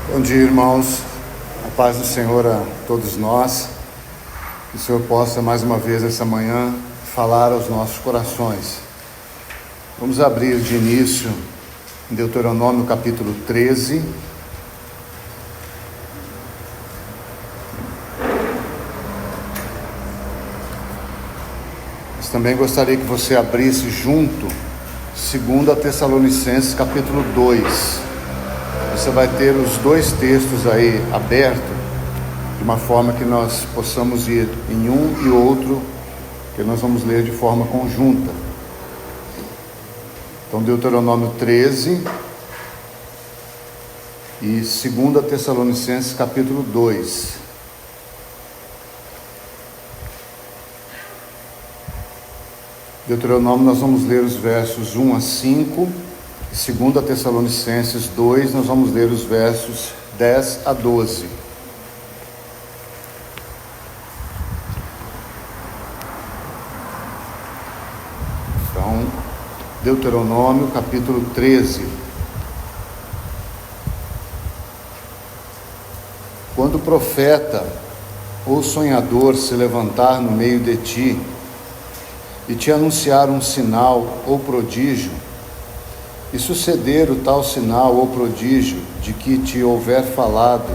Bom dia, irmãos. A paz do Senhor a todos nós. Que o Senhor possa mais uma vez essa manhã falar aos nossos corações. Vamos abrir de início em Deuteronômio capítulo 13. Mas também gostaria que você abrisse junto 2 Tessalonicenses capítulo 2. Você vai ter os dois textos aí abertos, de uma forma que nós possamos ir em um e outro, que nós vamos ler de forma conjunta. Então, Deuteronômio 13 e 2 Tessalonicenses capítulo 2. Deuteronômio nós vamos ler os versos 1 a 5. 2 Tessalonicenses 2, nós vamos ler os versos 10 a 12. Então, Deuteronômio capítulo 13. Quando o profeta ou sonhador se levantar no meio de ti e te anunciar um sinal ou prodígio, e suceder o tal sinal ou prodígio de que te houver falado,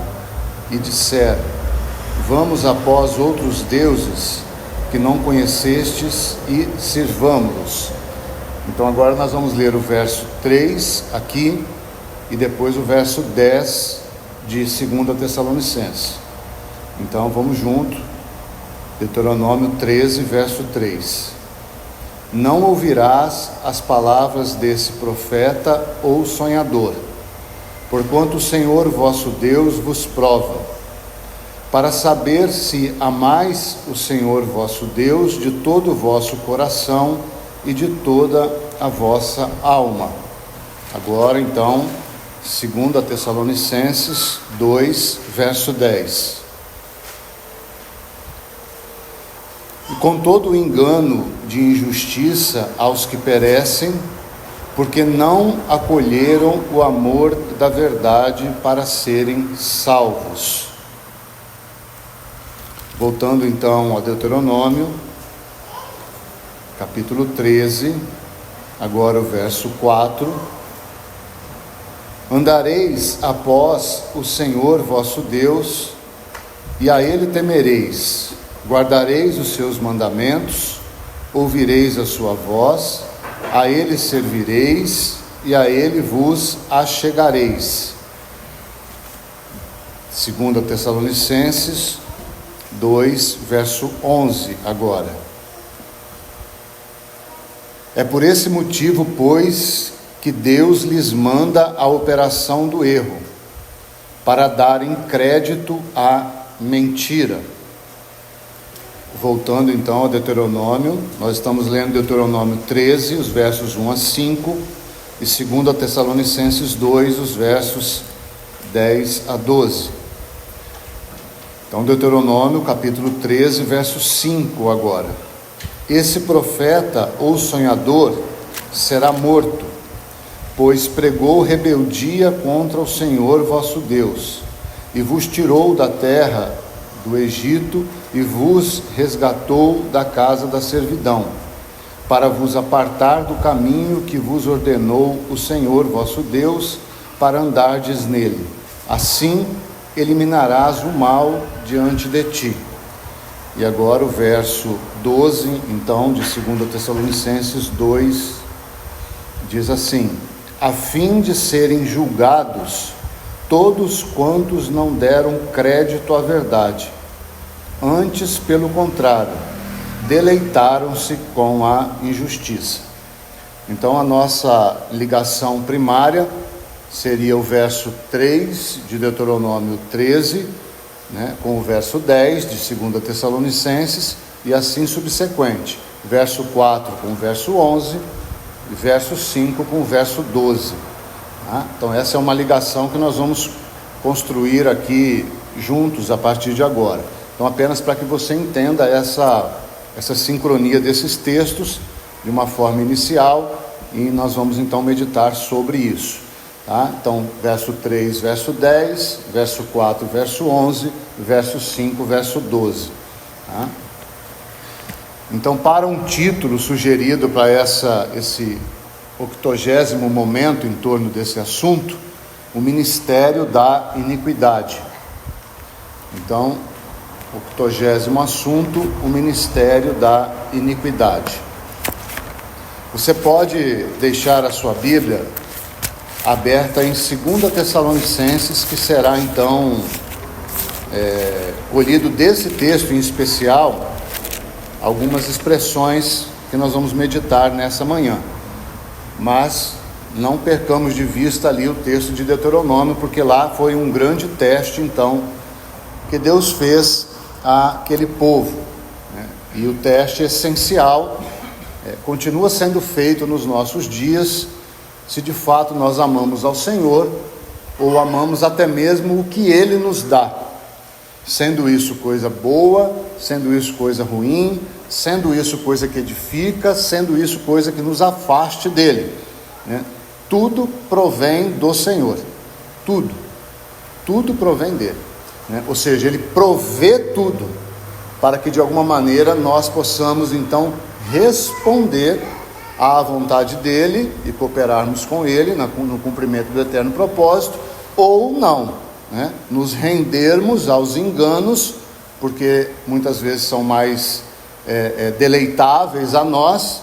e disser: vamos após outros deuses que não conhecestes e sirvamo-los. Então agora nós vamos ler o verso 3 aqui e depois o verso 10 de 2 Tessalonicenses. Então vamos junto. Deuteronômio 13, verso 3. Não ouvirás as palavras desse profeta ou sonhador, porquanto o Senhor vosso Deus vos prova, para saber se amais o Senhor vosso Deus de todo o vosso coração e de toda a vossa alma. Agora então, 2 Tessalonicenses 2, verso 10. E com todo o engano de injustiça aos que perecem, porque não acolheram o amor da verdade para serem salvos. Voltando então a Deuteronômio, capítulo 13, agora o verso 4. Andareis após o Senhor vosso Deus, e a Ele temereis. Guardareis os seus mandamentos, ouvireis a sua voz, a Ele servireis e a Ele vos achegareis. 2 Tessalonicenses 2, verso 11 agora. É por esse motivo, pois, que Deus lhes manda a operação do erro, para darem crédito à mentira. Voltando então a Deuteronômio, nós estamos lendo Deuteronômio 13, os versos 1 a 5, e 2 Tessalonicenses 2, os versos 10 a 12. Então, Deuteronômio, capítulo 13, verso 5 agora. Esse profeta ou sonhador será morto, pois pregou rebeldia contra o Senhor vosso Deus, e vos tirou da terra do Egito e vos resgatou da casa da servidão, para vos apartar do caminho que vos ordenou o Senhor vosso Deus, para andardes nele. Assim eliminarás o mal diante de ti. E agora o verso 12, então, de 2 Tessalonicenses 2, diz assim: a fim de serem julgados todos quantos não deram crédito à verdade, antes, pelo contrário, deleitaram-se com a injustiça. Então a nossa ligação primária seria o verso 3 de Deuteronômio 13, com o verso 10 de 2 Tessalonicenses, e assim subsequente, verso 4 com o verso 11, e verso 5 com o verso 12. Então essa é uma ligação que nós vamos construir aqui juntos a partir de agora. Então apenas para que você entenda essa sincronia desses textos de uma forma inicial, e nós vamos então meditar sobre isso. Tá? Então, verso 3, verso 10, verso 4, verso 11, verso 5, verso 12. Tá? Então, para um título sugerido para esse 80º momento em torno desse assunto, o ministério da iniquidade. Então, 80º assunto, o ministério da iniquidade. Você pode deixar a sua Bíblia aberta em 2 Tessalonicenses, que será então colhido desse texto em especial algumas expressões que nós vamos meditar nessa manhã. Mas não percamos de vista ali o texto de Deuteronômio, porque lá foi um grande teste então que Deus fez àquele povo, né? E o teste essencial continua sendo feito nos nossos dias, se de fato nós amamos ao Senhor, ou amamos até mesmo o que Ele nos dá, sendo isso coisa boa, sendo isso coisa ruim, sendo isso coisa que edifica, sendo isso coisa que nos afaste dEle, né? Tudo provém do Senhor, tudo provém dEle, né? Ou seja, Ele provê tudo, para que de alguma maneira nós possamos então responder à vontade dEle e cooperarmos com Ele no cumprimento do eterno propósito, ou não, né? Nos rendermos aos enganos, porque muitas vezes são mais deleitáveis a nós,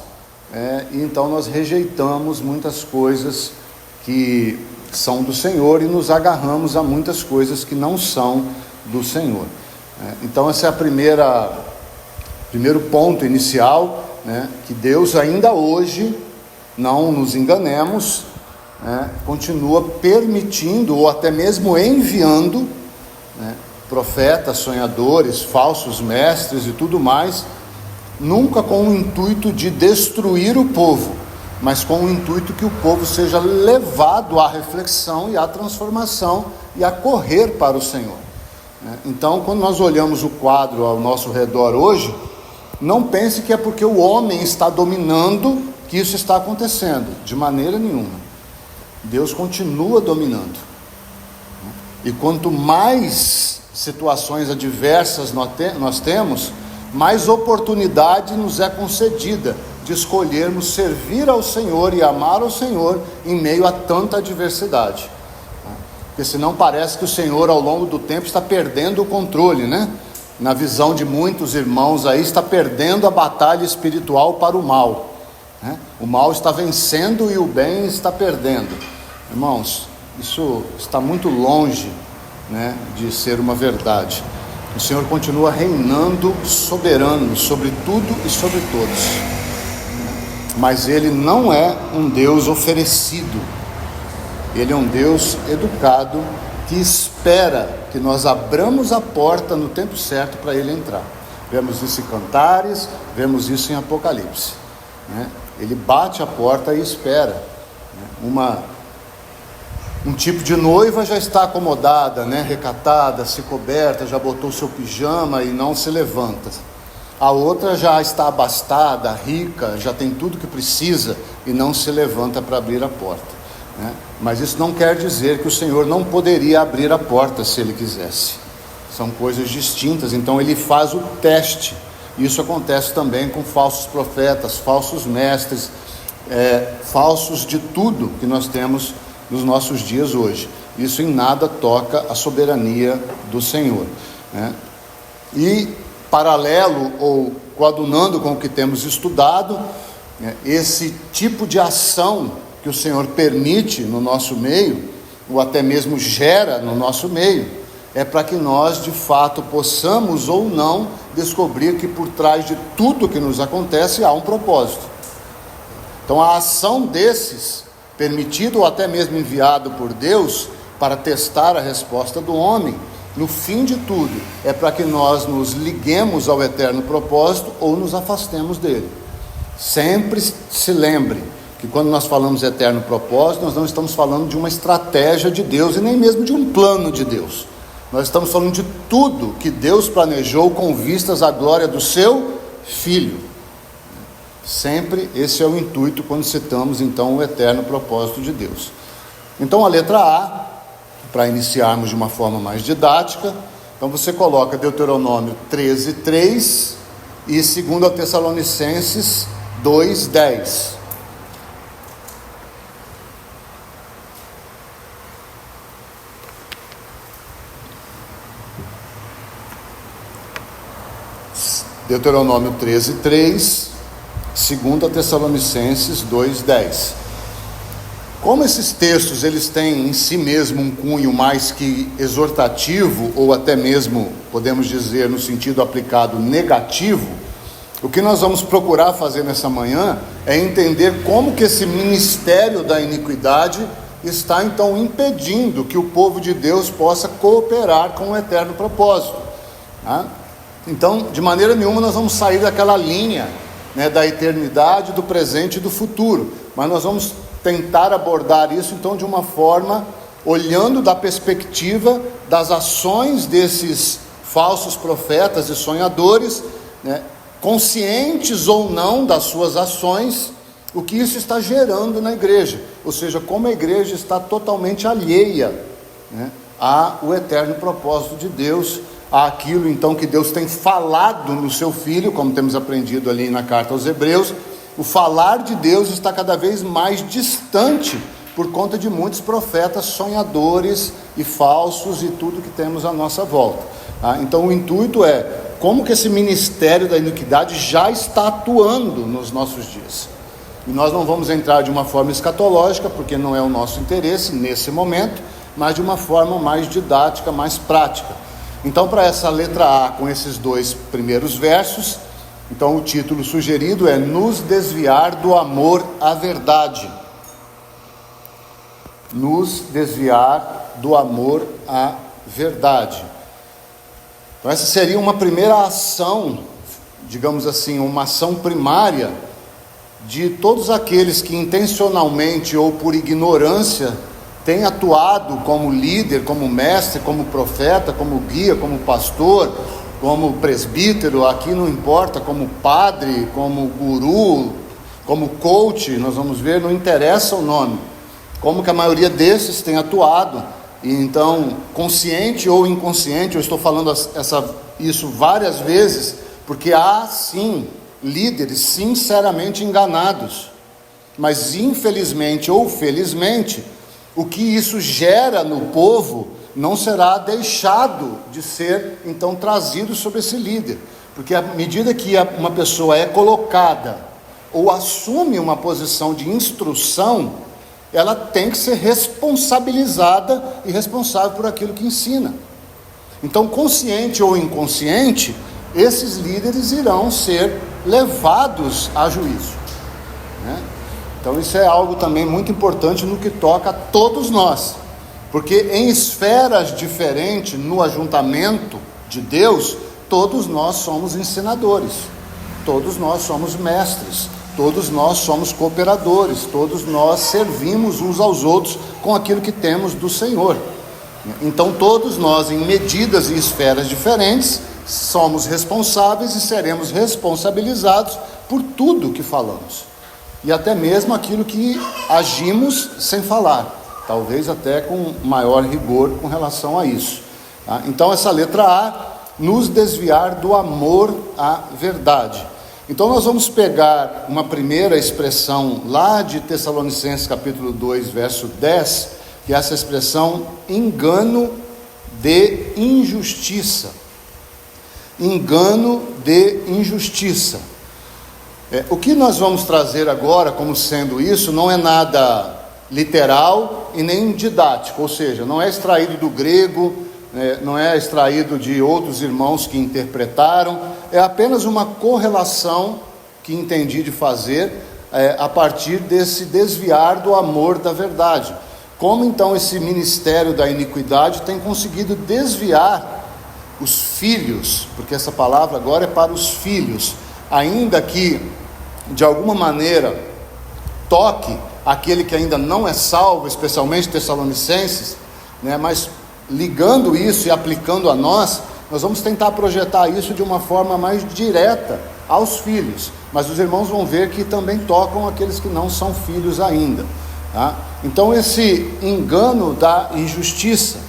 e então nós rejeitamos muitas coisas que são do Senhor e nos agarramos a muitas coisas que não são do Senhor. Então esse é primeiro ponto inicial, né? Que Deus ainda hoje, não nos enganemos, continua permitindo ou até mesmo enviando, né, profetas, sonhadores, falsos mestres e tudo mais, nunca com o intuito de destruir o povo, mas com o intuito que o povo seja levado à reflexão e à transformação e a correr para o Senhor. Então, quando nós olhamos o quadro ao nosso redor hoje, não pense que é porque o homem está dominando que isso está acontecendo, de maneira nenhuma. Deus continua dominando, e quanto mais situações adversas nós temos, mais oportunidade nos é concedida de escolhermos servir ao Senhor e amar ao Senhor em meio a tanta adversidade, porque senão parece que o Senhor ao longo do tempo está perdendo o controle, né? Na visão de muitos irmãos aí, está perdendo a batalha espiritual para o mal, né? O mal está vencendo e o bem está perdendo. Irmãos, isso está muito longe, né, de ser uma verdade. O Senhor continua reinando soberano sobre tudo e sobre todos, mas Ele não é um Deus oferecido. Ele é um Deus educado, que espera que nós abramos a porta no tempo certo para Ele entrar. Vemos isso em Cantares, vemos isso em Apocalipse, né? Ele bate a porta e espera, né? Um tipo de noiva já está acomodada, né? Recatada, se coberta, já botou seu pijama e não se levanta. A outra já está abastada, rica, já tem tudo que precisa e não se levanta para abrir a porta, né? Mas isso não quer dizer que o Senhor não poderia abrir a porta se Ele quisesse. São coisas distintas. Então Ele faz o teste. Isso acontece também com falsos profetas, falsos mestres, falsos de tudo que nós temos nos nossos dias hoje. Isso em nada toca a soberania do Senhor, né? E paralelo ou coadunando com o que temos estudado, né, esse tipo de ação que o Senhor permite no nosso meio, ou até mesmo gera no nosso meio, é para que nós de fato possamos ou não descobrir que por trás de tudo que nos acontece há um propósito. Então a ação desses, permitido ou até mesmo enviado por Deus para testar a resposta do homem, no fim de tudo, é para que nós nos liguemos ao eterno propósito ou nos afastemos dele. Sempre se lembre que quando nós falamos eterno propósito, nós não estamos falando de uma estratégia de Deus e nem mesmo de um plano de Deus. Nós estamos falando de tudo que Deus planejou com vistas à glória do seu Filho. Sempre esse é o intuito quando citamos então o eterno propósito de Deus. Então a letra A, para iniciarmos de uma forma mais didática, então você coloca Deuteronômio 13:3 e 2 Tessalonicenses 2:10. Deuteronômio 13:3, 2 Tessalonicenses 2:10. Como esses textos eles têm em si mesmo um cunho mais que exortativo, ou até mesmo, podemos dizer, no sentido aplicado negativo, o que nós vamos procurar fazer nessa manhã é entender como que esse ministério da iniquidade está então impedindo que o povo de Deus possa cooperar com o eterno propósito, tá? Então, de maneira nenhuma nós vamos sair daquela linha, né, da eternidade, do presente e do futuro, mas nós vamos tentar abordar isso então de uma forma, olhando da perspectiva das ações desses falsos profetas e sonhadores, né, conscientes ou não das suas ações, o que isso está gerando na igreja, ou seja, como a igreja está totalmente alheia, né, ao eterno propósito de Deus, àquilo então que Deus tem falado no seu Filho, como temos aprendido ali na carta aos Hebreus. O falar de Deus está cada vez mais distante por conta de muitos profetas sonhadores e falsos e tudo que temos à nossa volta, tá? Então o intuito é como que esse ministério da iniquidade já está atuando nos nossos dias. E nós não vamos entrar de uma forma escatológica, porque não é o nosso interesse nesse momento, mas de uma forma mais didática, mais prática. Então, para essa letra A, com esses dois primeiros versos, então o título sugerido é Nos desviar do amor à verdade. Nos desviar do amor à verdade. Então essa seria uma primeira ação, digamos assim, uma ação primária de todos aqueles que intencionalmente ou por ignorância tem atuado como líder, como mestre, como profeta, como guia, como pastor, como presbítero, aqui não importa, como padre, como guru, como coach, nós vamos ver, não interessa o nome, como que a maioria desses tem atuado, e então, consciente ou inconsciente, eu estou falando isso várias vezes, porque há sim líderes sinceramente enganados, mas infelizmente ou felizmente, o que isso gera no povo não será deixado de ser então trazido sobre esse líder, porque à medida que uma pessoa é colocada ou assume uma posição de instrução, ela tem que ser responsabilizada e responsável por aquilo que ensina. Então, consciente ou inconsciente, esses líderes irão ser levados a juízo, né? Então isso é algo também muito importante no que toca a todos nós, porque em esferas diferentes no ajuntamento de Deus, todos nós somos ensinadores, todos nós somos mestres, todos nós somos cooperadores, todos nós servimos uns aos outros com aquilo que temos do Senhor. Então todos nós, em medidas e esferas diferentes, somos responsáveis e seremos responsabilizados por tudo que falamos, e até mesmo aquilo que agimos sem falar, talvez até com maior rigor com relação a isso, tá? Então essa letra A, nos desviar do amor à verdade. Então nós vamos pegar uma primeira expressão lá de Tessalonicenses capítulo 2, verso 10, que é essa expressão engano de injustiça. Engano de injustiça. O que nós vamos trazer agora como sendo isso não é nada literal e nem didático, ou seja, não é extraído do grego, não é extraído de outros irmãos que interpretaram, é apenas uma correlação que entendi de fazer a partir desse desviar do amor da verdade. Como então esse ministério da iniquidade tem conseguido desviar os filhos, porque essa palavra agora é para os filhos, ainda que de alguma maneira toque aquele que ainda não é salvo, especialmente Tessalonicenses, né? Mas ligando isso e aplicando a nós vamos tentar projetar isso de uma forma mais direta aos filhos, mas os irmãos vão ver que também tocam aqueles que não são filhos ainda. Tá? Então, esse engano da injustiça,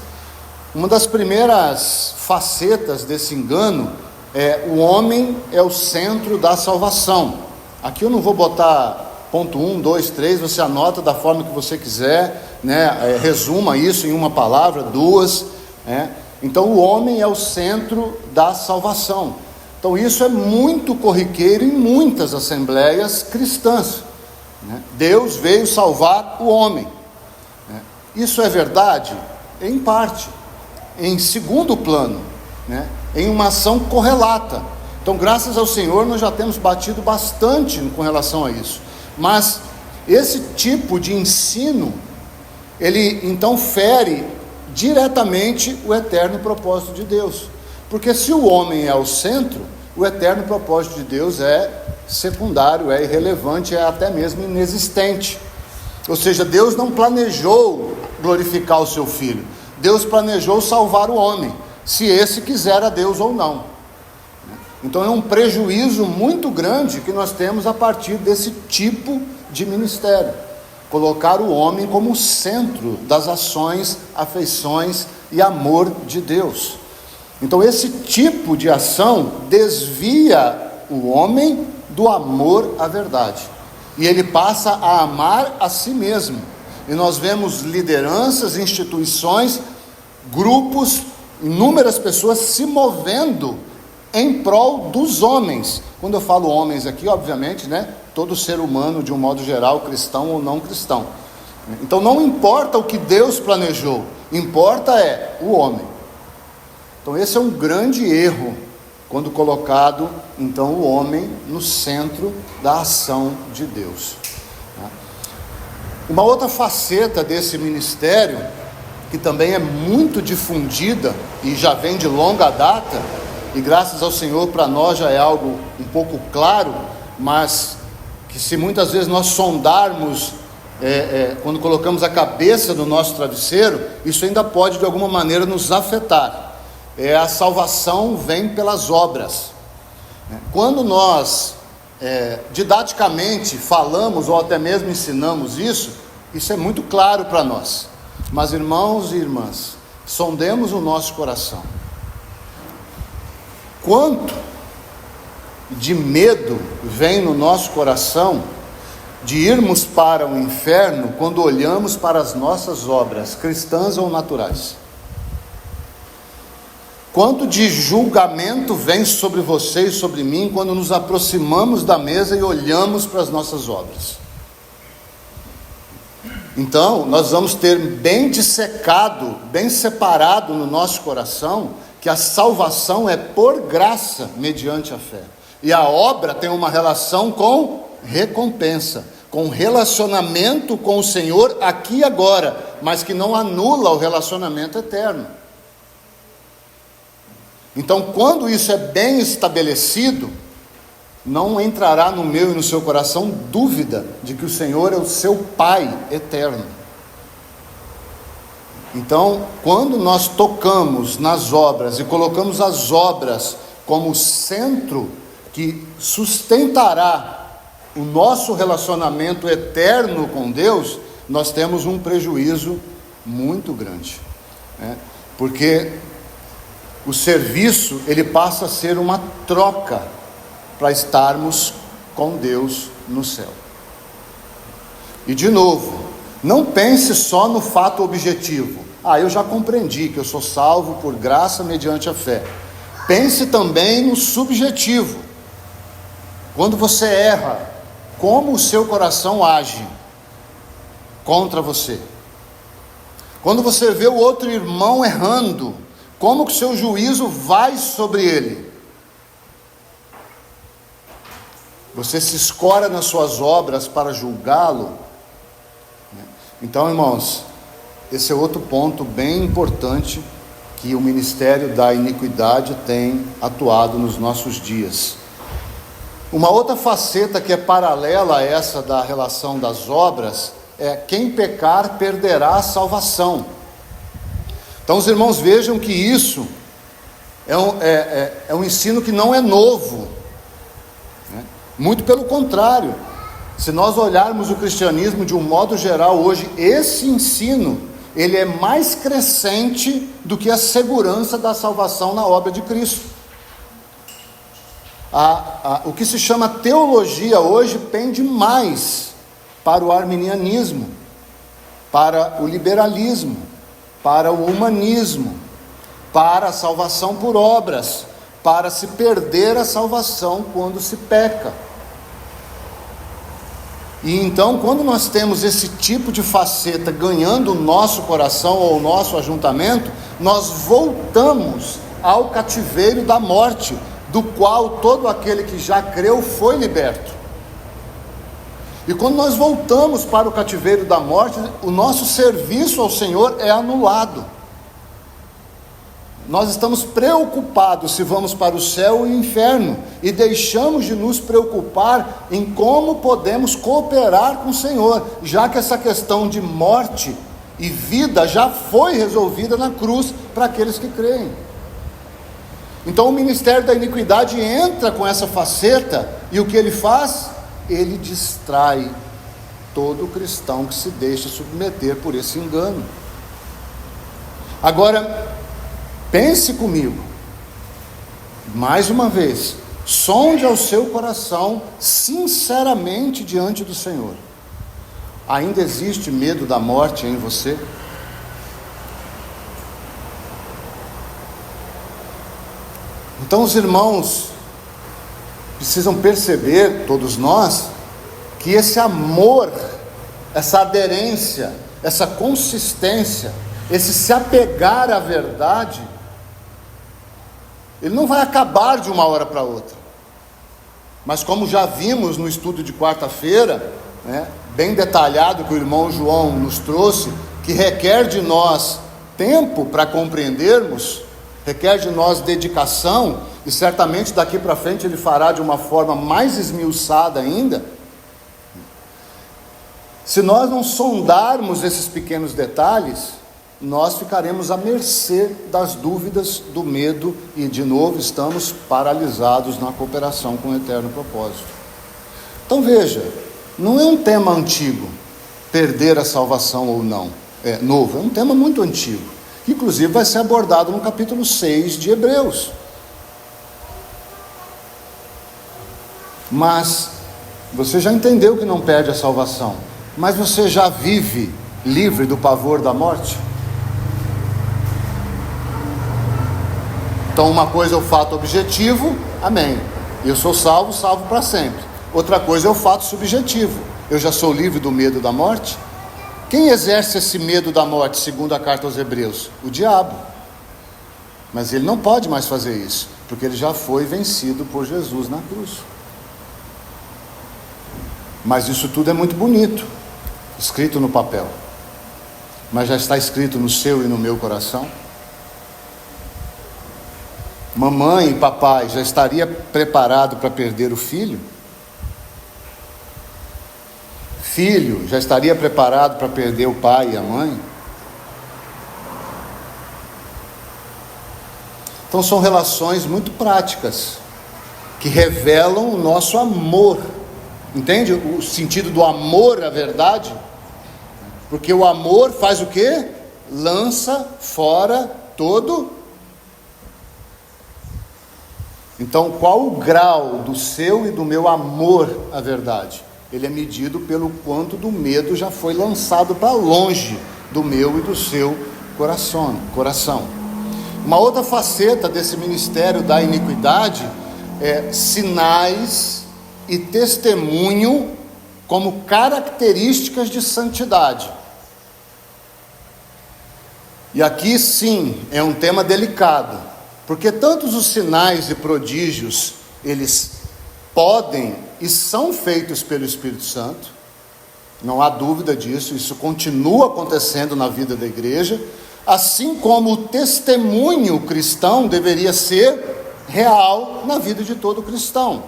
uma das primeiras facetas desse engano é o homem é o centro da salvação. Aqui eu não vou botar ponto 1, 2, 3, você anota da forma que você quiser, né? Resuma isso em uma palavra, duas, né? Então o homem é o centro da salvação. Então isso é muito corriqueiro em muitas assembleias cristãs, né? Deus veio salvar o homem, né? Isso é verdade? Em parte. Em segundo plano, né? Em uma ação correlata. Então, graças ao Senhor, nós já temos batido bastante com relação a isso. Mas esse tipo de ensino, ele então fere diretamente o eterno propósito de Deus. Porque se o homem é o centro, o eterno propósito de Deus é secundário, é irrelevante, é até mesmo inexistente. Ou seja, Deus não planejou glorificar o seu Filho. Deus planejou salvar o homem, se esse quiser a Deus ou não. Então é um prejuízo muito grande que nós temos a partir desse tipo de ministério. Colocar o homem como centro das ações, afeições e amor de Deus. Então esse tipo de ação desvia o homem do amor à verdade. E ele passa a amar a si mesmo. E nós vemos lideranças, instituições, grupos, inúmeras pessoas se movendo em prol dos homens. Quando eu falo homens aqui, obviamente, né, todo ser humano de um modo geral, cristão ou não cristão. Então não importa o que Deus planejou, importa é o homem. Então esse é um grande erro, quando colocado então o homem no centro da ação de Deus. Uma outra faceta desse ministério, que também é muito difundida e já vem de longa data, e graças ao Senhor para nós já é algo um pouco claro, mas que se muitas vezes nós sondarmos, quando colocamos a cabeça no nosso travesseiro, isso ainda pode de alguma maneira nos afetar. A salvação vem pelas obras. Quando nós didaticamente falamos ou até mesmo ensinamos isso é muito claro para nós. Mas irmãos e irmãs, sondemos o nosso coração. Quanto de medo vem no nosso coração de irmos para o inferno quando olhamos para as nossas obras, cristãs ou naturais? Quanto de julgamento vem sobre você e sobre mim quando nos aproximamos da mesa e olhamos para as nossas obras? Então, nós vamos ter bem dissecado, bem separado no nosso coração, que a salvação é por graça, mediante a fé. E a obra tem uma relação com recompensa, com relacionamento com o Senhor aqui e agora, mas que não anula o relacionamento eterno. Então, quando isso é bem estabelecido, não entrará no meu e no seu coração dúvida de que o Senhor é o seu Pai eterno. Então, quando nós tocamos nas obras e colocamos as obras como centro que sustentará o nosso relacionamento eterno com Deus, nós temos um prejuízo muito grande, né? Porque o serviço, ele passa a ser uma troca para estarmos com Deus no céu. E de novo, não pense só no fato objetivo. Eu já compreendi que eu sou salvo por graça mediante a fé. Pense também no subjetivo. Quando você erra, como o seu coração age contra você? Quando você vê o outro irmão errando, como que o seu juízo vai sobre ele? Você se escora nas suas obras para julgá-lo? Então, irmãos, esse é outro ponto bem importante que o ministério da iniquidade tem atuado nos nossos dias. Uma outra faceta que é paralela a essa da relação das obras é: quem pecar perderá a salvação. Então os irmãos vejam que isso é um ensino que não é novo, né? Muito pelo contrário, Se nós olharmos o cristianismo de um modo geral hoje, esse ensino, ele é mais crescente do que a segurança da salvação na obra de Cristo. O que se chama teologia hoje pende mais para o arminianismo, para o liberalismo, para o humanismo, para a salvação por obras, para se perder a salvação quando se peca. E então, quando nós temos esse tipo de faceta ganhando o nosso coração ou o nosso ajuntamento, nós voltamos ao cativeiro da morte, do qual todo aquele que já creu foi liberto. E quando nós voltamos para o cativeiro da morte, o nosso serviço ao Senhor é anulado. Nós estamos preocupados se vamos para o céu ou o inferno, e deixamos de nos preocupar em como podemos cooperar com o Senhor, já que essa questão de morte e vida já foi resolvida na cruz para aqueles que creem. Então o ministério da iniquidade entra com essa faceta, e o que ele faz? Ele distrai todo cristão que se deixa submeter por esse engano. Agora, pense comigo, mais uma vez, sonde ao seu coração sinceramente diante do Senhor. Ainda existe medo da morte em você? Então os irmãos precisam perceber, todos nós, que esse amor, essa aderência, essa consistência, esse se apegar à verdade, ele não vai acabar de uma hora para outra. Mas como já vimos no estudo de quarta-feira, bem detalhado que o irmão João nos trouxe, que requer de nós tempo para compreendermos, requer de nós dedicação, e certamente daqui para frente ele fará de uma forma mais esmiuçada ainda. Se nós não sondarmos esses pequenos detalhes, nós ficaremos à mercê das dúvidas, do medo, e de novo estamos paralisados na cooperação com o eterno propósito. Então veja, não é um tema antigo, perder a salvação ou não, é novo, é um tema muito antigo, que inclusive vai ser abordado no capítulo 6 de Hebreus. Mas você já entendeu que não perde a salvação, mas você já vive livre do pavor da morte? Então uma coisa é o fato objetivo, amém, eu sou salvo, salvo para sempre. Outra coisa é o fato subjetivo, eu já sou livre do medo da morte? Quem exerce esse medo da morte, segundo a carta aos Hebreus? O diabo. Mas ele não pode mais fazer isso, porque ele já foi vencido por Jesus na cruz. Mas isso tudo é muito bonito, escrito no papel, mas já está escrito no seu e no meu coração? Mamãe e papai já estaria preparado para perder o filho? Filho já estaria preparado para perder o pai e a mãe? Então são relações muito práticas, que revelam o nosso amor. Entende o sentido do amor à verdade? Porque o amor faz o quê? Lança fora todo. Então qual o grau do seu e do meu amor à verdade? Ele é medido pelo quanto do medo já foi lançado para longe do meu e do seu coração. Uma outra faceta desse ministério da iniquidade é sinais e testemunho como características de santidade. E aqui sim é um tema delicado, porque tantos os sinais e prodígios, eles podem e são feitos pelo Espírito Santo, não há dúvida disso, isso continua acontecendo na vida da igreja, assim como o testemunho cristão deveria ser real na vida de todo cristão,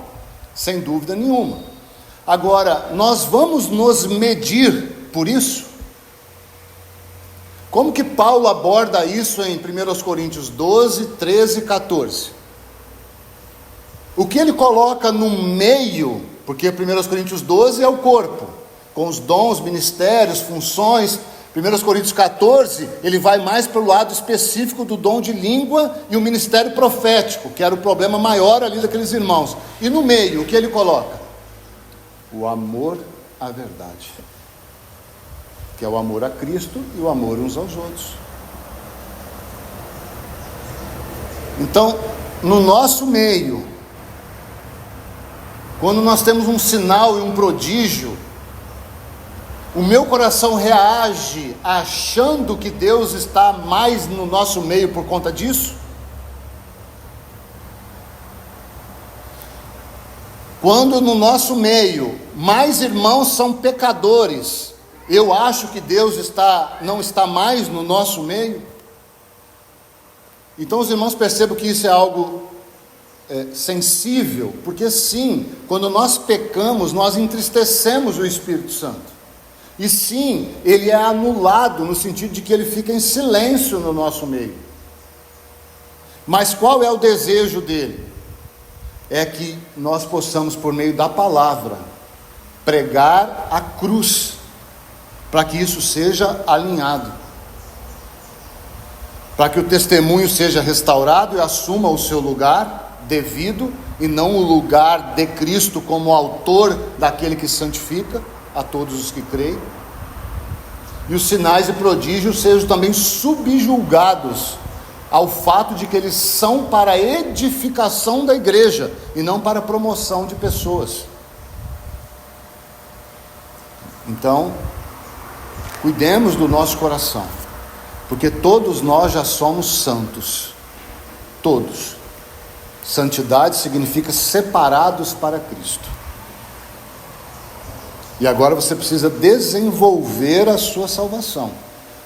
sem dúvida nenhuma. Agora, nós vamos nos medir por isso? Como que Paulo aborda isso em 1 Coríntios 12, 13 e 14? O que ele coloca no meio, Porque 1 Coríntios 12 é o corpo, com os dons, ministérios, funções. 1 Coríntios 14, ele vai mais para o lado específico do dom de língua e o ministério profético, que era o problema maior ali daqueles irmãos. E no meio, o que ele coloca? O amor à verdade, que é o amor a Cristo e o amor uns aos outros. Então, no nosso meio, quando nós temos um sinal e um prodígio, o meu coração reage achando que Deus está mais no nosso meio por conta disso? Quando no nosso meio mais irmãos são pecadores, eu acho que Deus não está mais no nosso meio? Então os irmãos percebam que isso é algo sensível, porque sim, quando nós pecamos, nós entristecemos o Espírito Santo. E sim, ele é anulado no sentido de que ele fica em silêncio no nosso meio. Mas qual é o desejo dele? É que nós possamos, por meio da palavra, pregar a cruz, para que isso seja alinhado, para que o testemunho seja restaurado e assuma o seu lugar devido, e não o lugar de Cristo como autor daquele que santifica a todos os que creem, e os sinais e prodígios sejam também subjulgados ao fato de que eles são para a edificação da igreja e não para a promoção de pessoas. Então, cuidemos do nosso coração, porque todos nós já somos santos, todos. Santidade significa separados para Cristo. E agora você precisa desenvolver a sua salvação.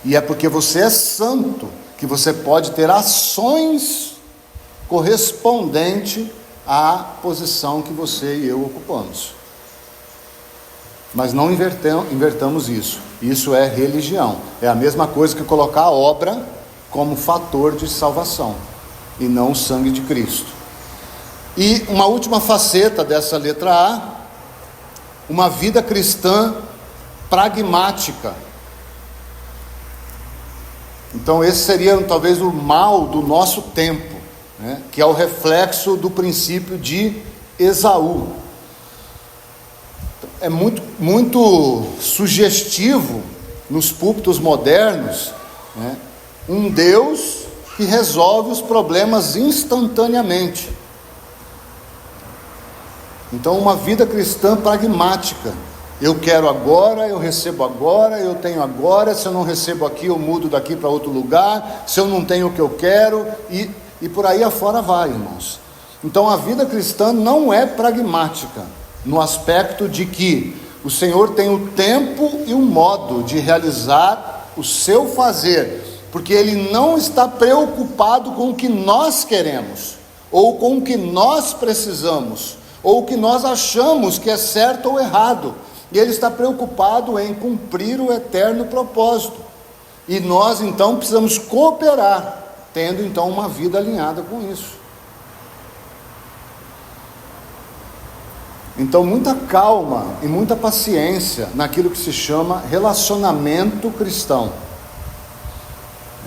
E é porque você é santo que você pode ter ações correspondentes à posição que você e eu ocupamos. Mas não invertamos isso. Isso é religião. É a mesma coisa que colocar a obra como fator de salvação, e não o sangue de Cristo. E uma última faceta dessa letra A: uma vida cristã pragmática. Então esse seria talvez o mal do nosso tempo, né? Que é o reflexo do princípio de Esaú. É muito sugestivo nos púlpitos modernos, né? Um Deus que resolve os problemas instantaneamente. Então, uma vida cristã pragmática. Eu quero agora, eu recebo agora, eu tenho agora. Se eu não recebo aqui, eu mudo daqui para outro lugar. Se eu não tenho o que eu quero, e por aí afora vai, irmãos. Então, a vida cristã não é pragmática, no aspecto de que o Senhor tem o tempo e o modo de realizar o seu fazer, porque Ele não está preocupado com o que nós queremos, ou com o que nós precisamos, ou o que nós achamos que é certo ou errado. E Ele está preocupado em cumprir o eterno propósito. E nós então precisamos cooperar, tendo então uma vida alinhada com isso. Então muita calma e muita paciência naquilo que se chama relacionamento cristão.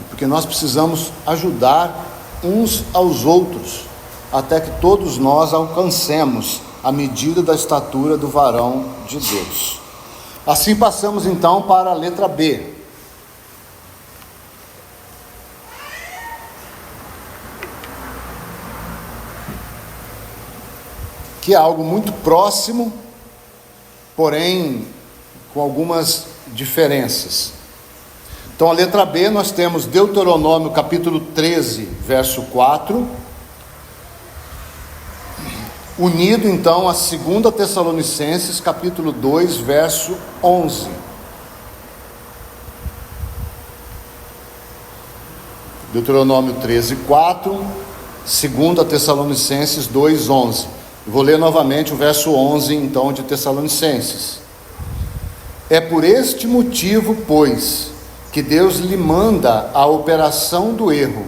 Porque nós precisamos ajudar uns aos outros, até que todos nós alcancemos a medida da estatura do varão de Deus. Assim passamos então para a letra B. Que é algo muito próximo, porém com algumas diferenças. Então a letra B nós temos Deuteronômio capítulo 13, verso 4, unido então a 2 Tessalonicenses capítulo 2, verso 11. Deuteronômio 13, 4, 2 Tessalonicenses 2, 11. Vou ler novamente o verso 11 então de Tessalonicenses. É por este motivo, pois, que Deus lhe manda a operação do erro,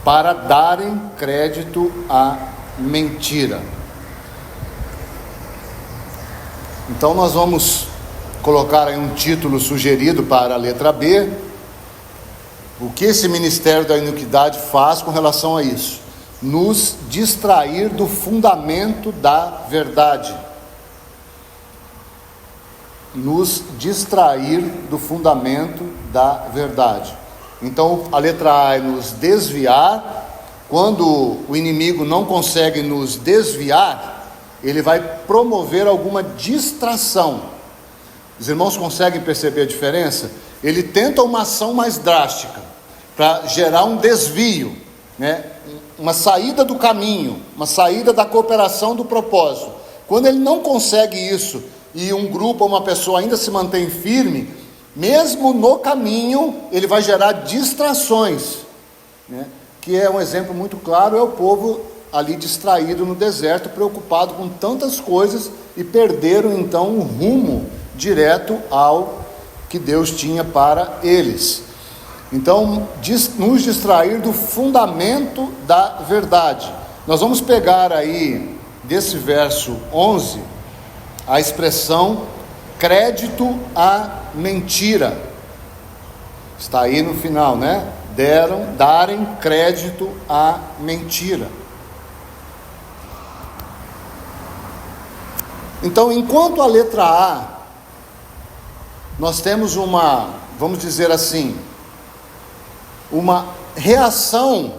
para darem crédito à mentira. Então nós vamos colocar aí um título sugerido para a letra B. O que esse ministério da iniquidade faz com relação a isso? Nos distrair do fundamento da verdade. Nos distrair do fundamento da verdade. Então a letra A é nos desviar. Quando o inimigo não consegue nos desviar, ele vai promover alguma distração. Os irmãos conseguem perceber a diferença? Ele tenta uma ação mais drástica, para gerar um desvio, né? Uma saída do caminho, uma saída da cooperação do propósito. Quando ele não consegue isso, e um grupo ou uma pessoa ainda se mantém firme, mesmo no caminho, ele vai gerar distrações, né? Que é um exemplo muito claro, é o povo ali distraído no deserto, preocupado com tantas coisas, e perderam então o rumo direto ao que Deus tinha para eles. Então, nos distrair do fundamento da verdade. Nós vamos pegar aí, desse verso 11, a expressão crédito à mentira. Está aí no final, né? Darem crédito à mentira. Então, enquanto a letra A, nós temos vamos dizer assim, uma reação,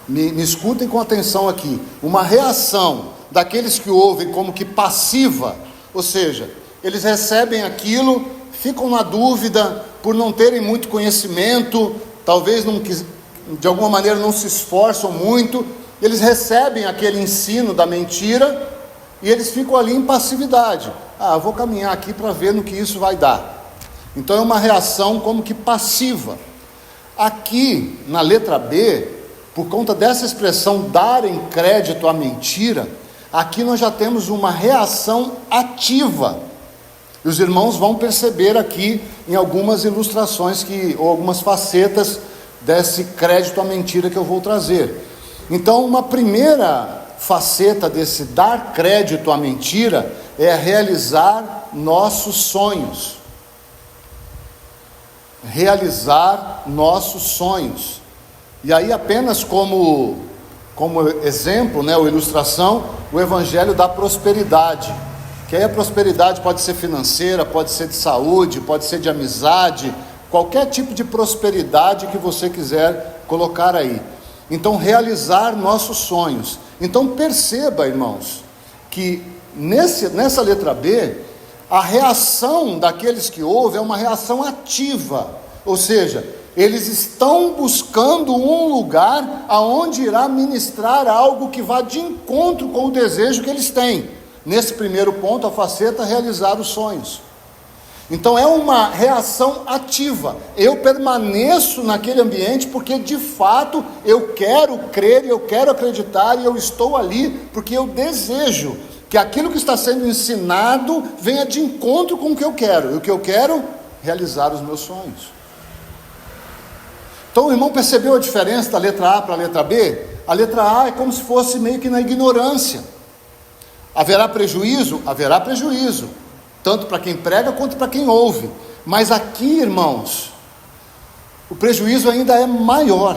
me escutem com atenção aqui, uma reação daqueles que ouvem como que passiva, ou seja, eles recebem aquilo, ficam na dúvida por não terem muito conhecimento, talvez de alguma maneira não se esforçam muito, eles recebem aquele ensino da mentira e eles ficam ali em passividade. Eu vou caminhar aqui para ver no que isso vai dar. Então é uma reação como que passiva. Aqui na letra B, por conta dessa expressão darem crédito à mentira, aqui nós já temos uma reação ativa. E os irmãos vão perceber aqui em algumas ilustrações ou algumas facetas desse crédito à mentira que eu vou trazer. Então, uma primeira faceta desse dar crédito à mentira é realizar nossos sonhos. Realizar nossos sonhos. E aí, apenas como exemplo, né, ou ilustração, o evangelho da prosperidade. Que aí a prosperidade pode ser financeira, pode ser de saúde, pode ser de amizade, qualquer tipo de prosperidade que você quiser colocar aí. Então, realizar nossos sonhos. Então, perceba, irmãos, que nessa letra B, a reação daqueles que ouvem é uma reação ativa, ou seja, eles estão buscando um lugar aonde irá ministrar algo que vá de encontro com o desejo que eles têm. Nesse primeiro ponto, a faceta realizar os sonhos. Então é uma reação ativa. Eu permaneço naquele ambiente porque de fato eu quero crer, eu quero acreditar e eu estou ali porque eu desejo que aquilo que está sendo ensinado venha de encontro com o que eu quero. E o que eu quero? Realizar os meus sonhos. Então o irmão percebeu a diferença da letra A para a letra B? A letra A é como se fosse meio que na ignorância. Haverá prejuízo? Haverá prejuízo, tanto para quem prega quanto para quem ouve. Mas aqui, irmãos, o prejuízo ainda é maior,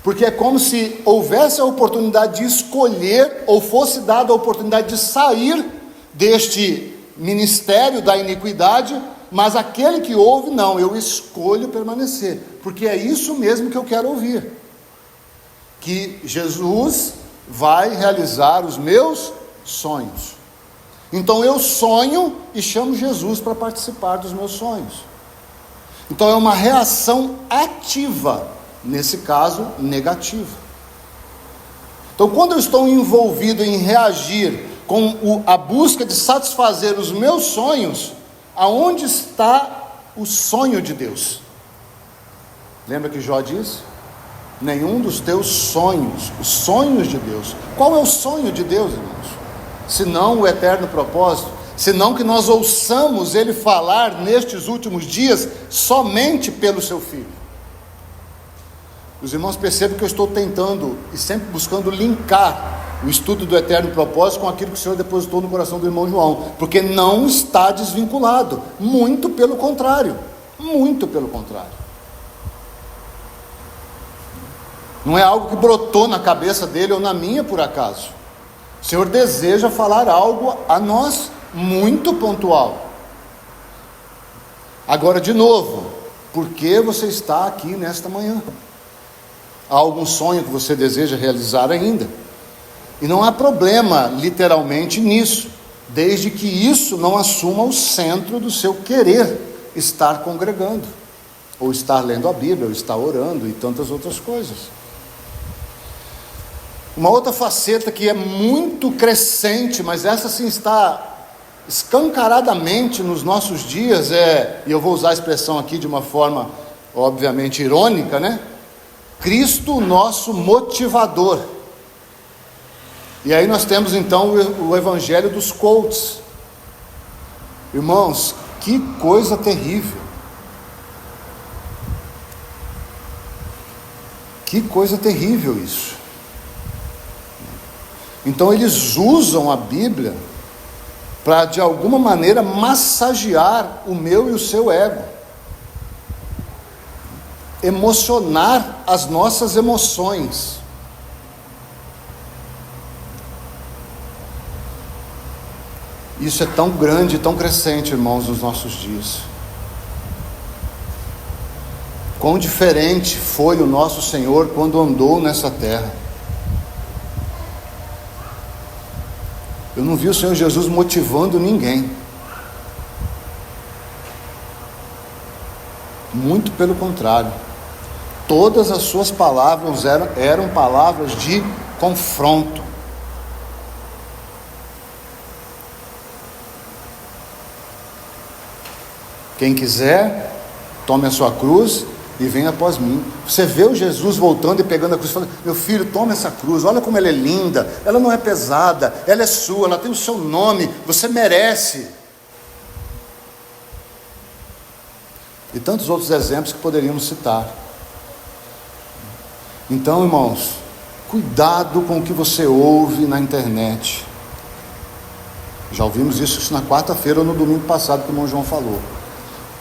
porque é como se houvesse a oportunidade de escolher, ou fosse dada a oportunidade de sair deste ministério da iniquidade, mas aquele que ouve, não, eu escolho permanecer, porque é isso mesmo que eu quero ouvir, que Jesus vai realizar os meus sonhos. Então eu sonho e chamo Jesus para participar dos meus sonhos. Então é uma reação ativa, nesse caso negativa. Então quando eu estou envolvido em reagir com a busca de satisfazer os meus sonhos, aonde está o sonho de Deus? Lembra que Jó disse? Nenhum dos teus sonhos, os sonhos de Deus. Qual é o sonho de Deus, irmãos? Senão o eterno propósito, senão que nós ouçamos Ele falar nestes últimos dias somente pelo Seu Filho. Os irmãos percebem que eu estou tentando e sempre buscando linkar o estudo do eterno propósito com aquilo que o Senhor depositou no coração do irmão João, porque não está desvinculado, muito pelo contrário, muito pelo contrário. Não é algo que brotou na cabeça dele ou na minha por acaso. O Senhor deseja falar algo a nós, muito pontual. Agora, de novo, por que você está aqui nesta manhã? Há algum sonho que você deseja realizar ainda? E não há problema, literalmente, nisso, desde que isso não assuma o centro do seu querer estar congregando, ou estar lendo a Bíblia, ou estar orando e tantas outras coisas. Uma outra faceta que é muito crescente, mas essa sim está escancaradamente nos nossos dias, e eu vou usar a expressão aqui de uma forma obviamente irônica, né? Cristo, nosso motivador. E aí nós temos então o evangelho dos coaches. Irmãos, que coisa terrível. Que coisa terrível isso. Então eles usam a Bíblia para de alguma maneira massagear o meu e o seu ego, emocionar as nossas emoções. Isso é tão grande e tão crescente, irmãos, nos nossos dias. Quão diferente foi o nosso Senhor quando andou nessa terra. Eu não vi o Senhor Jesus motivando ninguém. Muito pelo contrário. Todas as suas palavras eram palavras de confronto. Quem quiser, tome a sua cruz e venha após mim. Você vê o Jesus voltando e pegando a cruz, falando: meu filho, toma essa cruz, olha como ela é linda, ela não é pesada, ela é sua, ela tem o seu nome, você merece. E tantos outros exemplos que poderíamos citar. Então, irmãos, cuidado com o que você ouve na internet. Já ouvimos isso na quarta-feira ou no domingo passado, que o irmão João falou.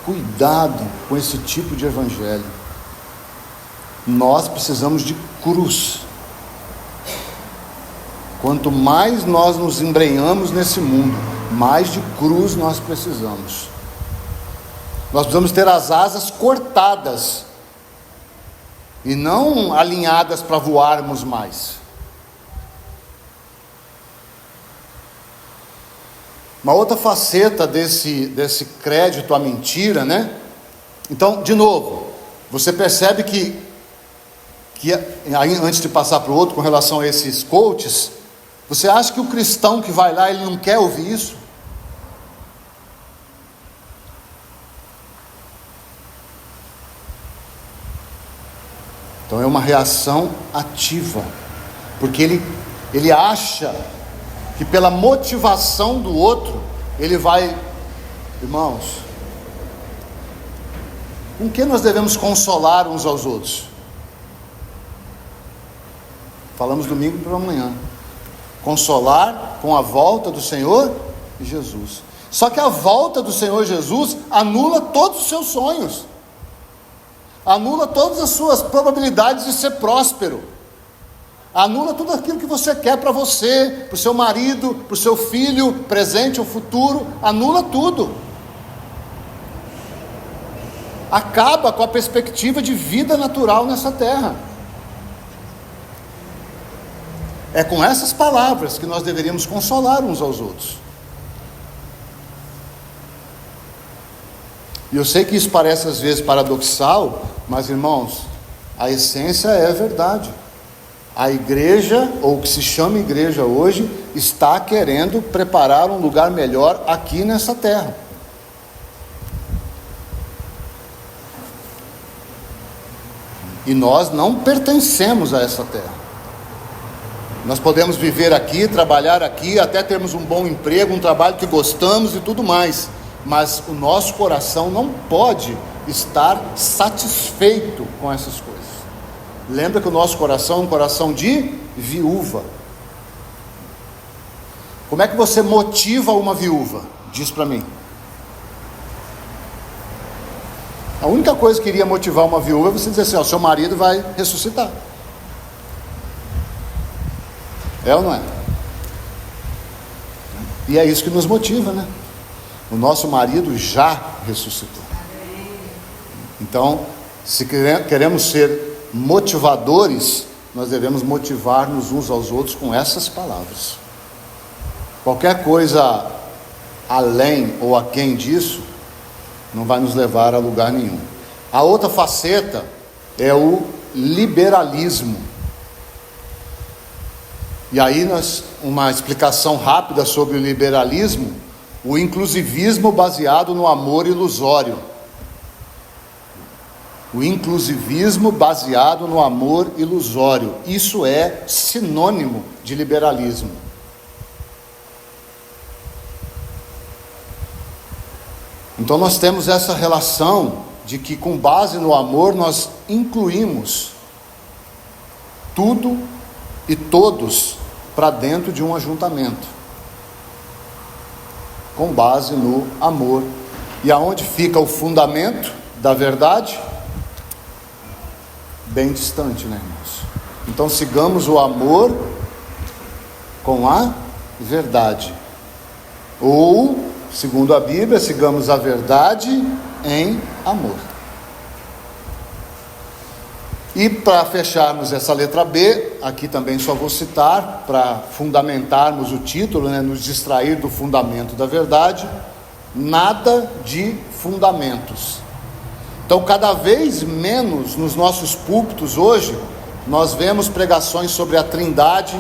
Cuidado com esse tipo de evangelho. Nós precisamos de cruz. Quanto mais nós nos embrenhamos nesse mundo, mais de cruz nós precisamos. Nós precisamos ter as asas cortadas e não alinhadas para voarmos mais. Uma outra faceta desse crédito à mentira, né? Então, de novo, você percebe que aí, antes de passar para o outro, com relação a esses coaches, você acha que o cristão que vai lá, ele não quer ouvir isso? Então é uma reação ativa, porque ele acha que pela motivação do outro, ele vai... Irmãos, com que nós devemos consolar uns aos outros? Falamos domingo para amanhã. Consolar com a volta do Senhor Jesus. Só que a volta do Senhor Jesus anula todos os seus sonhos, anula todas as suas probabilidades de ser próspero, anula tudo aquilo que você quer para você, para o seu marido, para o seu filho, presente ou futuro, anula tudo. Acaba com a perspectiva de vida natural nessa terra. É com essas palavras que nós deveríamos consolar uns aos outros. E eu sei que isso parece às vezes paradoxal, mas irmãos, a essência é a verdade. A igreja, ou o que se chama igreja hoje, está querendo preparar um lugar melhor aqui nessa terra. E nós não pertencemos a essa terra. Nós podemos viver aqui, trabalhar aqui, até termos um bom emprego, um trabalho que gostamos e tudo mais, mas o nosso coração não pode estar satisfeito com essas coisas. Lembra que o nosso coração é um coração de viúva. Como é que você motiva uma viúva? Diz para mim. A única coisa que iria motivar uma viúva é você dizer assim: ó, seu marido vai ressuscitar. É ou não é? E é isso que nos motiva, né? O nosso marido já ressuscitou. Então, se queremos ser motivadores, nós devemos motivar-nos uns aos outros com essas palavras. Qualquer coisa além ou aquém disso não vai nos levar a lugar nenhum. A outra faceta é o liberalismo. E aí uma explicação rápida sobre o liberalismo: o inclusivismo baseado no amor ilusório. O inclusivismo baseado no amor ilusório. Isso é sinônimo de liberalismo. Então nós temos essa relação de que, com base no amor, nós incluímos tudo e todos para dentro de um ajuntamento, com base no amor. E aonde fica o fundamento da verdade? Bem distante, né, irmãos? Então sigamos o amor com a verdade. Ou, segundo a Bíblia, sigamos a verdade em amor. E para fecharmos essa letra B, aqui também só vou citar, para fundamentarmos o título, né, nos distrair do fundamento da verdade: nada de fundamentos. Então, cada vez menos nos nossos púlpitos hoje, nós vemos pregações sobre a Trindade,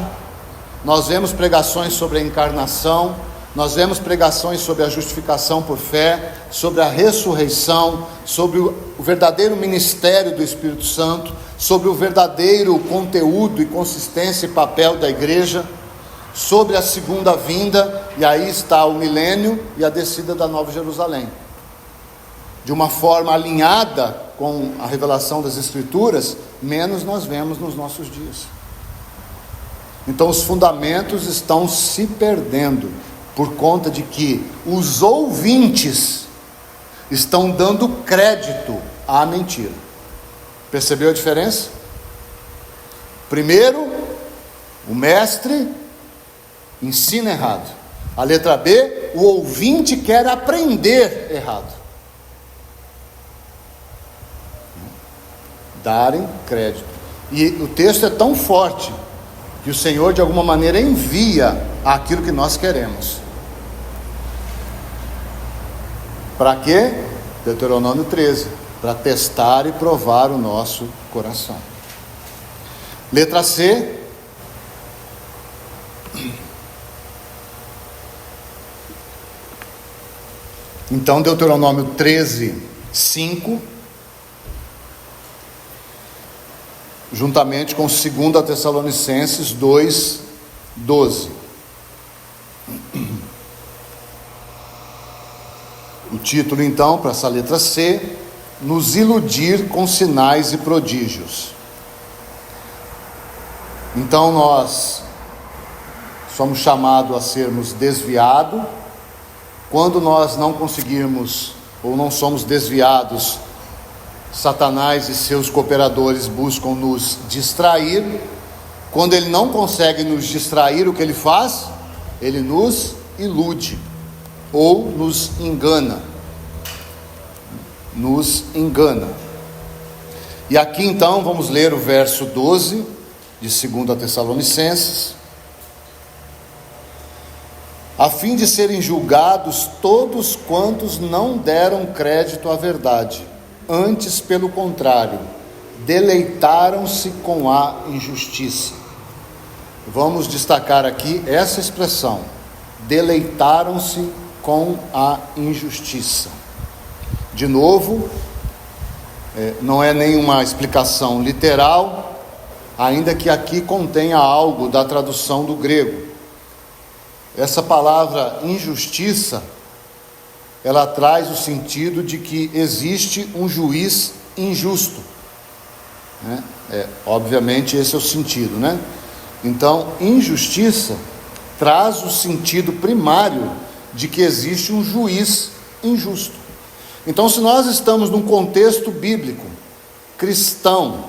nós vemos pregações sobre a encarnação, nós vemos pregações sobre a justificação por fé, sobre a ressurreição, sobre o verdadeiro ministério do Espírito Santo, sobre o verdadeiro conteúdo e consistência e papel da igreja, sobre a segunda vinda, e aí está o milênio e a descida da Nova Jerusalém. De uma forma alinhada com a revelação das Escrituras, menos nós vemos nos nossos dias. Então os fundamentos estão se perdendo, por conta de que os ouvintes estão dando crédito à mentira. Percebeu a diferença? Primeiro, o mestre ensina errado. A letra B, o ouvinte quer aprender errado. Darem crédito. E o texto é tão forte que o Senhor de alguma maneira envia aquilo que nós queremos. Para quê? Deuteronômio 13, para testar e provar o nosso coração. Letra C. Então, Deuteronômio 13, 5, juntamente com 2 Tessalonicenses 2, 12. O título, então, para essa letra C: nos iludir com sinais e prodígios. Então nós somos chamados a sermos desviados. Quando nós não conseguirmos, ou não somos desviados, Satanás e seus cooperadores buscam nos distrair. Quando ele não consegue nos distrair, o que ele faz? Ele nos ilude, ou nos engana. Nos engana. E aqui então vamos ler o verso 12 de 2 Tessalonicenses: a fim de serem julgados todos quantos não deram crédito à verdade, antes, pelo contrário, deleitaram-se com a injustiça. Vamos destacar aqui essa expressão: deleitaram-se com a injustiça. De novo, não é nenhuma explicação literal, ainda que aqui contenha algo da tradução do grego. Essa palavra injustiça, ela traz o sentido de que existe um juiz injusto, né? Obviamente esse é o sentido, né? Então, injustiça traz o sentido primário de que existe um juiz injusto. Então, se nós estamos num contexto bíblico, cristão,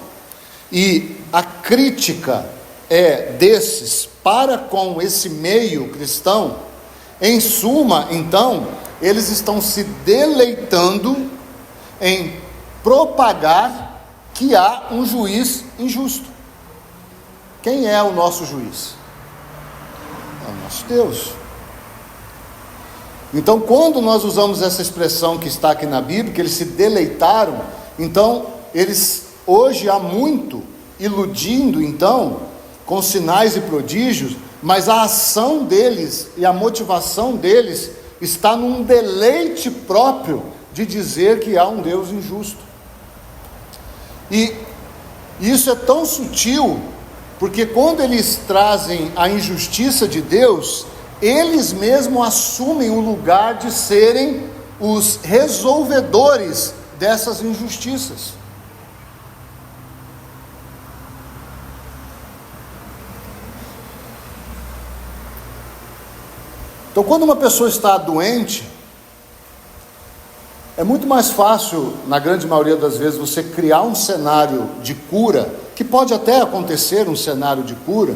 e a crítica é desses para com esse meio cristão, em suma, então, eles estão se deleitando em propagar que há um juiz injusto. Quem é o nosso juiz? É o nosso Deus. Então, quando nós usamos essa expressão que está aqui na Bíblia, que eles se deleitaram, então, eles hoje há muito iludindo, então, com sinais e prodígios, mas a ação deles e a motivação deles está num deleite próprio de dizer que há um Deus injusto. E isso é tão sutil, porque quando eles trazem a injustiça de Deus, eles mesmos assumem o lugar de serem os resolvedores dessas injustiças. Então, quando uma pessoa está doente, é muito mais fácil, na grande maioria das vezes, você criar um cenário de cura, que pode até acontecer um cenário de cura,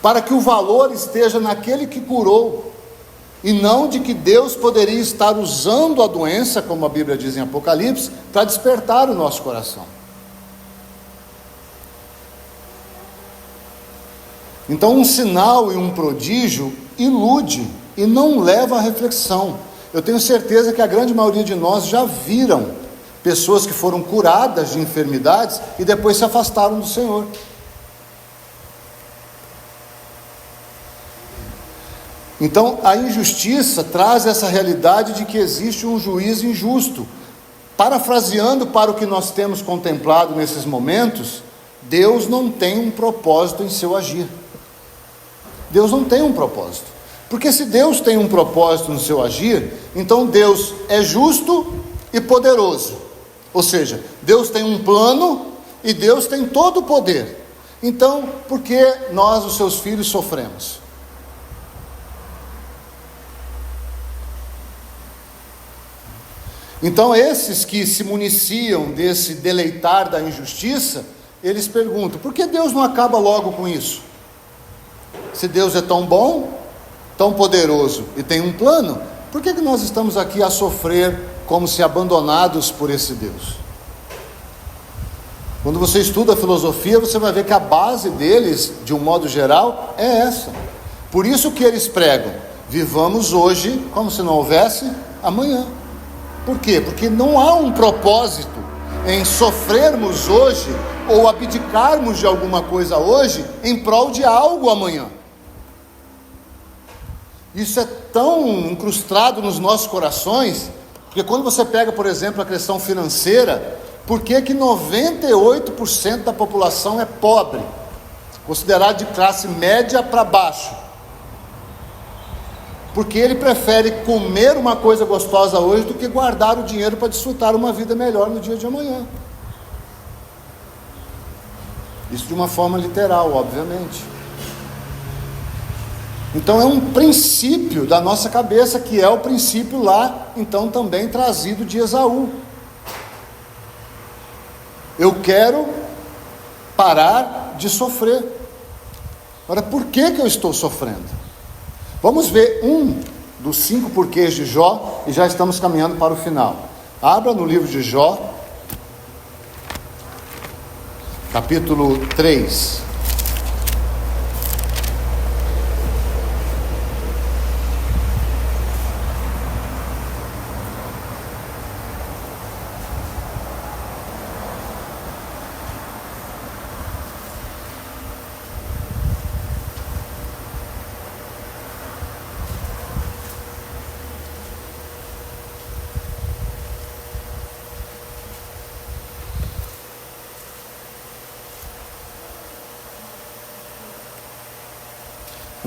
para que o valor esteja naquele que curou, e não de que Deus poderia estar usando a doença, como a Bíblia diz em Apocalipse, para despertar o nosso coração. Então, um sinal e um prodígio ilude e não leva à reflexão. Eu tenho certeza que a grande maioria de nós já viram pessoas que foram curadas de enfermidades e depois se afastaram do Senhor. Então, a injustiça traz essa realidade de que existe um juiz injusto. Parafraseando para o que nós temos contemplado nesses momentos, Deus não tem um propósito em seu agir. Deus não tem um propósito. Porque se Deus tem um propósito no seu agir, então Deus é justo e poderoso. Ou seja, Deus tem um plano e Deus tem todo o poder. Então, por que nós, os seus filhos, sofremos? Então, esses que se municiam desse deleitar da injustiça, eles perguntam, por que Deus não acaba logo com isso? Se Deus é tão bom, tão poderoso e tem um plano, por que nós estamos aqui a sofrer como se abandonados por esse Deus? Quando você estuda a filosofia, você vai ver que a base deles, de um modo geral, é essa. Por isso que eles pregam, vivamos hoje como se não houvesse amanhã. Por quê? Porque não há um propósito em sofrermos hoje ou abdicarmos de alguma coisa hoje em prol de algo amanhã. Isso é tão incrustado nos nossos corações, porque quando você pega, por exemplo, a questão financeira, por que 98% da população é pobre, considerado de classe média para baixo? Porque ele prefere comer uma coisa gostosa hoje do que guardar o dinheiro para desfrutar uma vida melhor no dia de amanhã. Isso de uma forma literal, obviamente. Então é um princípio da nossa cabeça, que é o princípio lá, então também trazido de Esaú. Eu quero parar de sofrer. Agora, por que eu estou sofrendo? Vamos ver um dos 5 porquês de Jó, e já estamos caminhando para o final. Abra no livro de Jó, capítulo 3.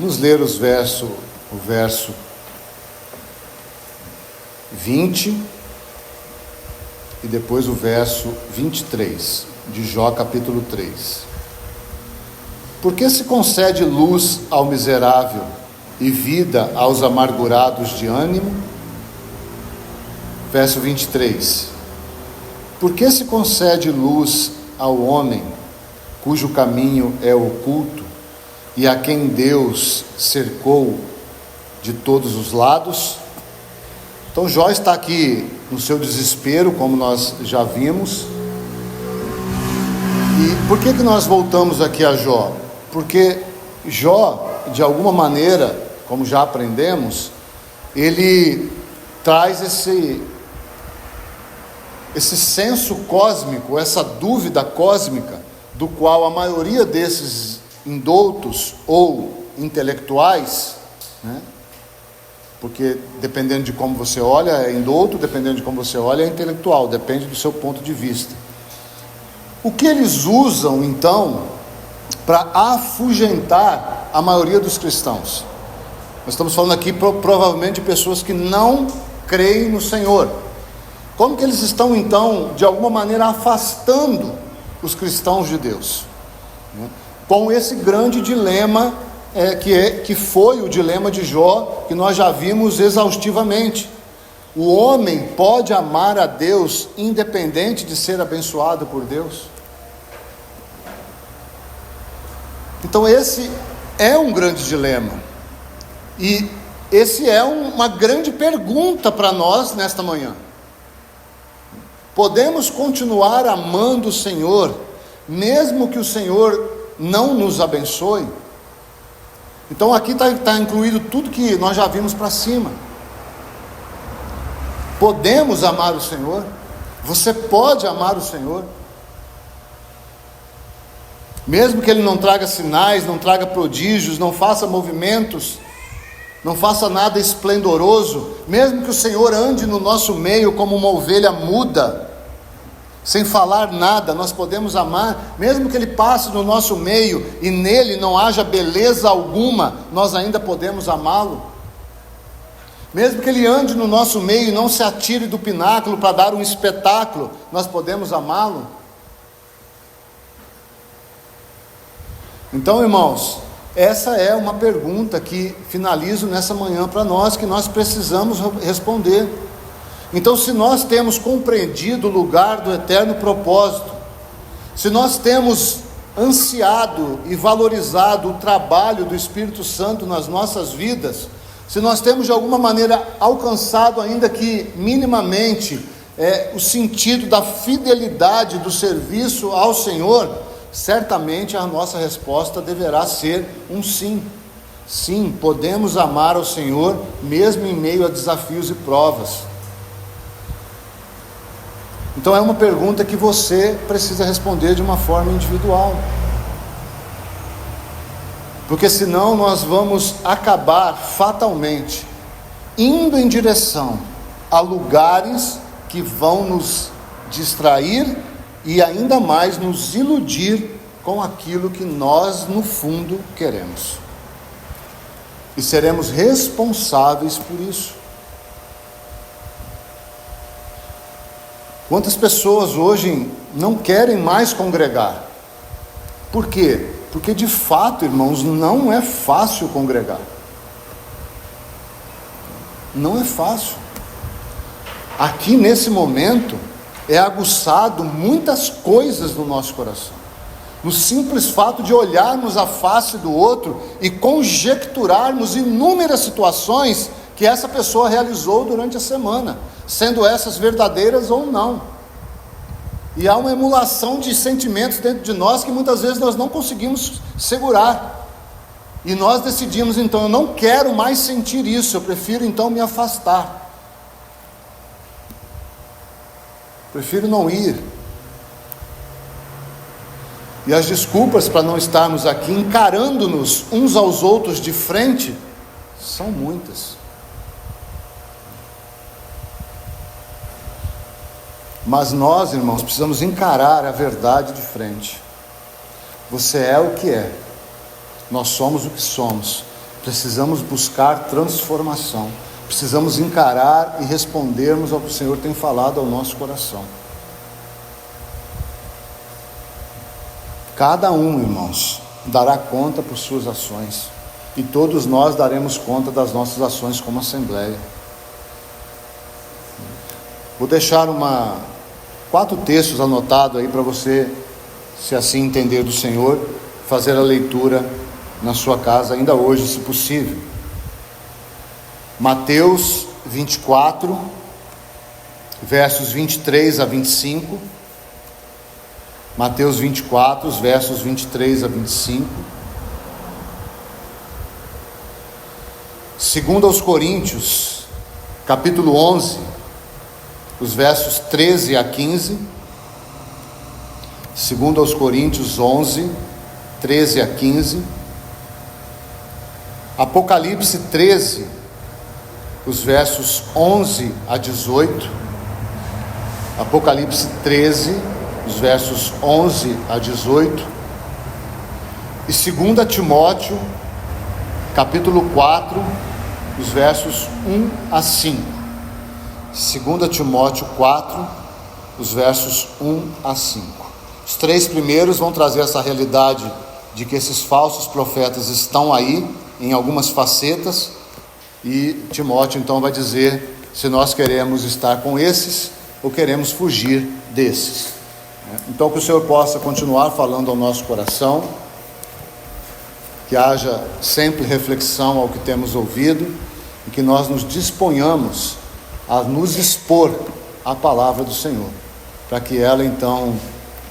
Vamos ler o verso 20 e depois o verso 23 de Jó capítulo 3. Por que se concede luz ao miserável e vida aos amargurados de ânimo. Verso 23: por que se concede luz ao homem cujo caminho é oculto e a quem Deus cercou de todos os lados? Então Jó está aqui no seu desespero, como nós já vimos. E por que nós voltamos aqui a Jó? Porque Jó, de alguma maneira, como já aprendemos, ele traz esse senso cósmico, essa dúvida cósmica, do qual a maioria desses indoutos ou intelectuais, né? Porque dependendo de como você olha é indouto, dependendo de como você olha é intelectual, depende do seu ponto de vista. O que eles usam então para afugentar a maioria dos cristãos? Nós estamos falando aqui provavelmente de pessoas que não creem no Senhor. Como que eles estão então, de alguma maneira, afastando os cristãos de Deus, né? Com esse grande dilema, que foi o dilema de Jó, que nós já vimos exaustivamente. O homem pode amar a Deus independente de ser abençoado por Deus? Então esse é um grande dilema, e esse é uma grande pergunta para nós nesta manhã. Podemos continuar amando o Senhor, mesmo que o Senhor não nos abençoe? Então aqui está incluído tudo que nós já vimos para cima. Podemos amar o Senhor? Você pode amar o Senhor? Mesmo que Ele não traga sinais, não traga prodígios, não faça movimentos, não faça nada esplendoroso, mesmo que o Senhor ande no nosso meio como uma ovelha muda, sem falar nada, nós podemos amar. Mesmo que Ele passe no nosso meio e nele não haja beleza alguma, nós ainda podemos amá-lo. Mesmo que Ele ande no nosso meio e não se atire do pináculo para dar um espetáculo, nós podemos amá-lo. Então, irmãos, essa é uma pergunta que finalizo nessa manhã para nós, que nós precisamos responder. Então, se nós temos compreendido o lugar do eterno propósito, se nós temos ansiado e valorizado o trabalho do Espírito Santo nas nossas vidas, se nós temos de alguma maneira alcançado, ainda que minimamente, o sentido da fidelidade do serviço ao Senhor, certamente a nossa resposta deverá ser um sim. Sim, podemos amar ao Senhor mesmo em meio a desafios e provas. Então é uma pergunta que você precisa responder de uma forma individual, porque senão nós vamos acabar fatalmente indo em direção a lugares que vão nos distrair e ainda mais nos iludir com aquilo que nós no fundo queremos, e seremos responsáveis por isso. Quantas pessoas hoje não querem mais congregar? Por quê? Porque de fato, irmãos, não é fácil congregar. Não é fácil. Aqui nesse momento é aguçado muitas coisas no nosso coração, no simples fato de olharmos a face do outro e conjecturarmos inúmeras situações que essa pessoa realizou durante a semana, sendo essas verdadeiras ou não. E há uma emulação de sentimentos dentro de nós que muitas vezes nós não conseguimos segurar, e nós decidimos então: eu não quero mais sentir isso, eu prefiro então me afastar, prefiro não ir. E as desculpas para não estarmos aqui encarando-nos uns aos outros de frente são muitas. Mas nós, irmãos, precisamos encarar a verdade de frente. Você é o que é, nós somos o que somos. Precisamos buscar transformação, precisamos encarar e respondermos ao que o Senhor tem falado ao nosso coração. Cada um, irmãos, dará conta por suas ações. e todos nós daremos conta das nossas ações como Assembleia. Vou deixar 4 textos anotados aí para você, se assim entender do Senhor, fazer a leitura na sua casa ainda hoje, se possível. Mateus 24, versos 23 a 25. Mateus 24, os versos 23 a 25. 2 aos Coríntios, capítulo 11, os versos 13 a 15. 2 aos Coríntios 11, 13 a 15. Apocalipse 13, os versos 11 a 18. Apocalipse 13, os versos 11 a 18. E 2 Timóteo, capítulo 4, os versos 1 a 5. 2 Timóteo 4, os versos 1 a 5. Os 3 primeiros vão trazer essa realidade de que esses falsos profetas estão aí, em algumas facetas, e Timóteo então vai dizer se nós queremos estar com esses ou queremos fugir desses. Então que o Senhor possa continuar falando ao nosso coração, que haja sempre reflexão ao que temos ouvido, e que nós nos disponhamos a nos expor à palavra do Senhor, para que ela então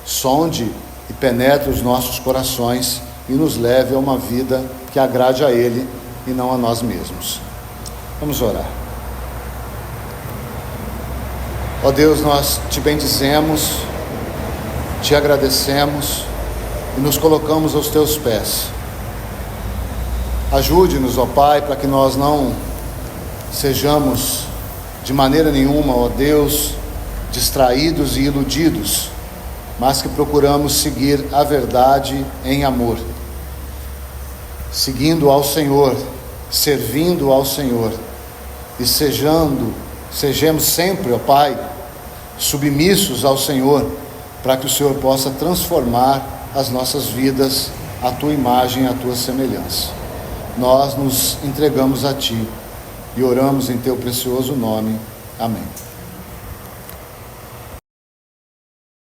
sonde e penetre os nossos corações e nos leve a uma vida que agrade a Ele e não a nós mesmos. Vamos orar. Ó Deus, nós te bendizemos, te agradecemos e nos colocamos aos teus pés. Ajude-nos, ó Pai, para que nós não sejamos de maneira nenhuma, ó Deus, distraídos e iludidos, mas que procuramos seguir a verdade em amor, seguindo ao Senhor, servindo ao Senhor, e sejamos sempre, ó Pai, submissos ao Senhor, para que o Senhor possa transformar as nossas vidas à tua imagem e à tua semelhança. Nós nos entregamos a Ti e oramos em Teu precioso nome. Amém.